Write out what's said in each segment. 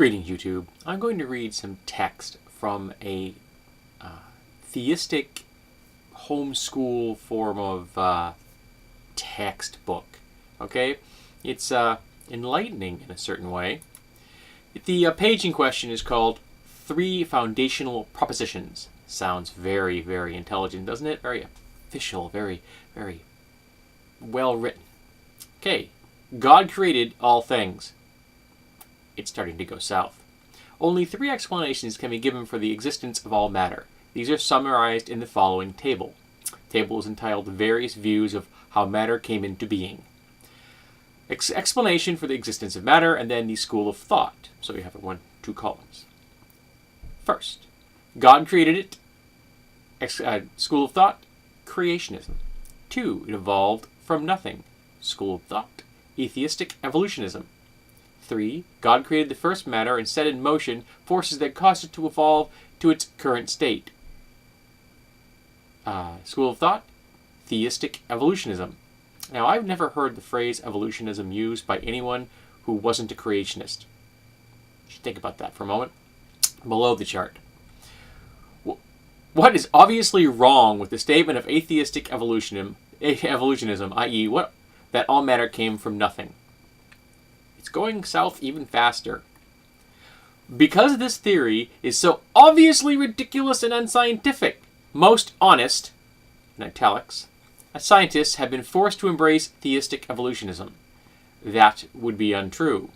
Greetings, YouTube. I'm going to read some text from a theistic homeschool form of textbook. Okay? It's enlightening in a certain way. The page in question is called 3 Foundational Propositions. Sounds very, very intelligent, doesn't it? Very official, very, very well written. Okay. God created all things. It's starting to go south. Only 3 explanations can be given for the existence of all matter. These are summarized in the following table. The table is entitled Various Views of How Matter Came into Being. Explanation for the existence of matter, and then the school of thought. So you have it 2 columns. First, God created it. School of thought, creationism. 2, it evolved from nothing. School of thought, atheistic evolutionism. 3, God created the first matter and set in motion forces that caused it to evolve to its current state. School of thought, theistic evolutionism. Now, I've never heard the phrase evolutionism used by anyone who wasn't a creationist. You should think about that for a moment. Below the chart. What is obviously wrong with the statement of atheistic evolutionism, i.e., that all matter came from nothing? It's going south even faster. Because this theory is so obviously ridiculous and unscientific, most honest, in italics, scientists have been forced to embrace theistic evolutionism. That would be untrue.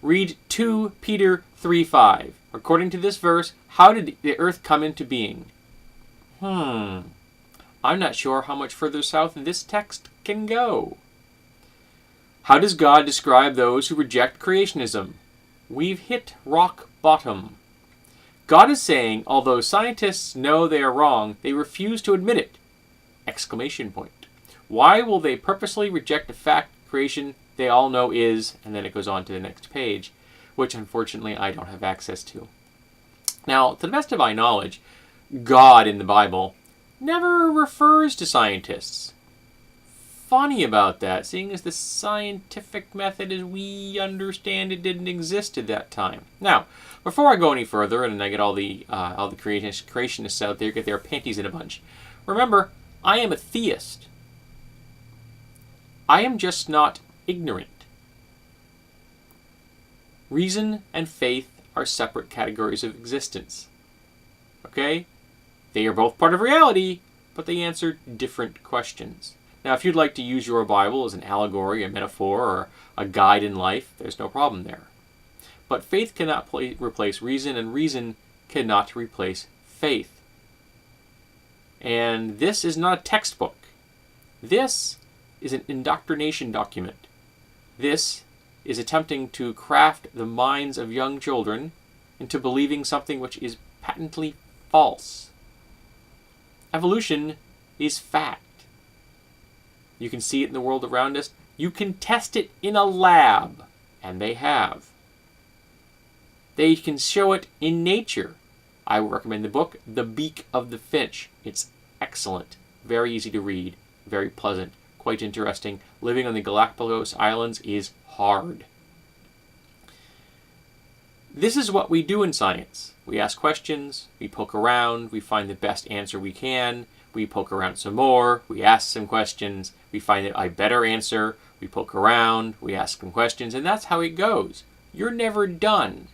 Read 2 Peter 3:5. According to this verse, how did the earth come into being? I'm not sure how much further south this text can go. How does God describe those who reject creationism? We've hit rock bottom. God is saying, although scientists know they are wrong, they refuse to admit it! Exclamation point. Why will they purposely reject a fact creation they all know is, and then it goes on to the next page, which unfortunately I don't have access to. Now, to the best of my knowledge, God in the Bible never refers to scientists. Funny about that, seeing as the scientific method as we understand it didn't exist at that time. Now, before I go any further, and I get all the creationists out there get their panties in a bunch, remember, I am a theist. I am just not ignorant. Reason and faith are separate categories of existence. Okay? They are both part of reality, but they answer different questions. Now, if you'd like to use your Bible as an allegory, a metaphor, or a guide in life, there's no problem there. But faith cannot replace reason, and reason cannot replace faith. And this is not a textbook. This is an indoctrination document. This is attempting to craft the minds of young children into believing something which is patently false. Evolution is fact. You can see it in the world around us. You can test it in a lab, and they have. They can show it in nature. I would recommend the book, The Beak of the Finch. It's excellent, very easy to read, very pleasant, quite interesting. Living on the Galapagos Islands is hard. This is what we do in science. We ask questions, we poke around, we find the best answer we can, we poke around some more, we ask some questions, we find a better answer, we poke around, we ask some questions, and that's how it goes. You're never done.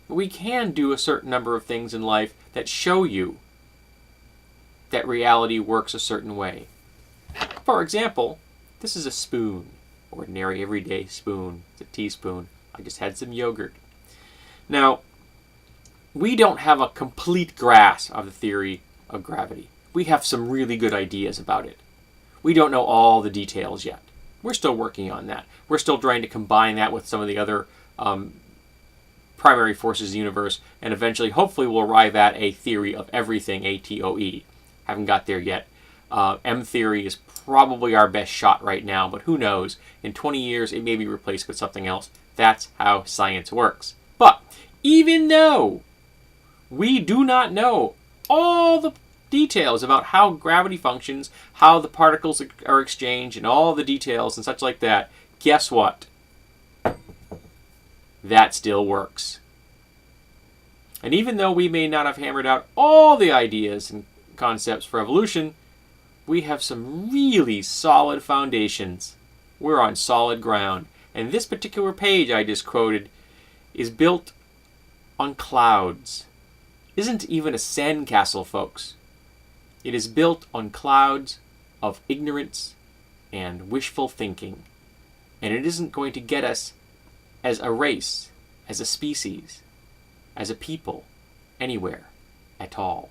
But we can do a certain number of things in life that show you that reality works a certain way. For example, this is a spoon. Ordinary, everyday spoon. It's a teaspoon. I just had some yogurt. Now, we don't have a complete grasp of the theory of gravity. We have some really good ideas about it. We don't know all the details yet. We're still working on that. We're still trying to combine that with some of the other primary forces of the universe, and eventually, hopefully, we'll arrive at a theory of everything, ATOE. Haven't got there yet. M theory is probably our best shot right now, but who knows? In 20 years, it may be replaced with something else. That's how science works. But even though we do not know all the details about how gravity functions, how the particles are exchanged, and all the details and such like that, guess what? that still works. And even though we may not have hammered out all the ideas and concepts for evolution, we have some really solid foundations. We're on solid ground. And this particular page I just quoted is built on clouds. Isn't even a sandcastle, folks. It is built on clouds of ignorance and wishful thinking. And it isn't going to get us as a race, as a species, as a people, anywhere at all.